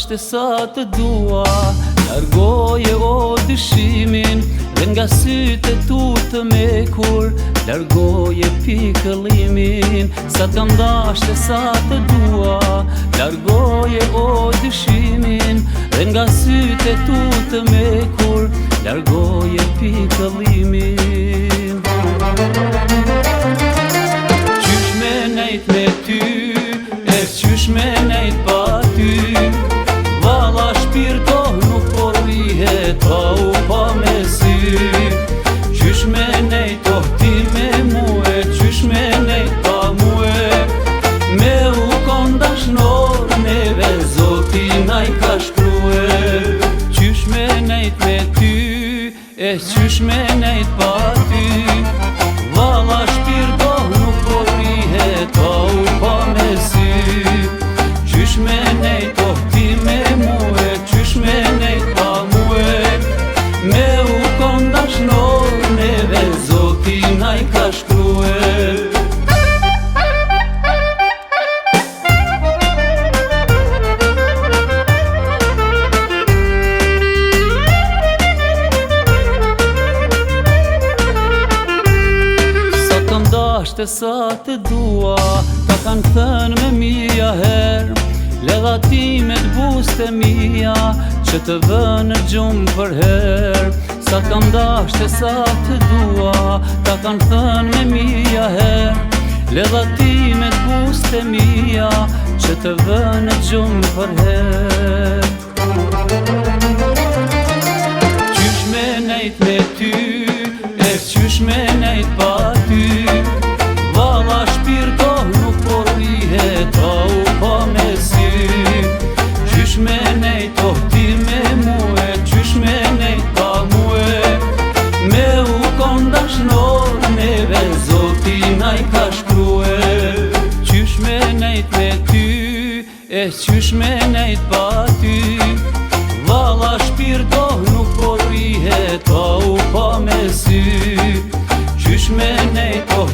dashte sa të dua, largoje o dyshimin, dhe nga sytë tu të mekur, largoje pikëllimin. Sa të dashte sa të dua, largoje o dyshimin, dhe nga sytë tu të mekur, largoje pikëllimin. Qysh me nejt me ty, e qysh me nejt pa ty, valla shpirto nuk porrihet pa u pa me sy. Qysh me nejt oh ti me mue, qysh me nejt pa mue, me u kondashnor neve Zoti na I ka shkrue. Qysh me nejt me ty, e qysh me nejt pa ty, valla shpirto nuk porrihet pa u pa me sy. Qysh me nejt oh ti me mue, qysh me nejt pa mue, me u kondashnor neve Zoti na I ka shkrue. Dashte sa të dua, ta kanë thënë me mija herë, ledha ti me t'buste mija, që të vënë gjumë për herë. Sa kam dashte sa të dua, ta kanë thënë me mija herë, ledha ti me t'buste mija, që të vënë gjumë për herë. Qysh me nejt me ty, e qysh me nejt pa ty, valla shpirto nuk porrihet pa u pa me sy. Qysh me nejt oh ti me mue, qysh me nejt pa mue, me u kondashnor neve Zoti na I ka shkrue. Qysh me nejt me ty, e qysh me nejt pa ty, valla shpirto nuk porrihet pa u pa me sy. Qysh me nejt oh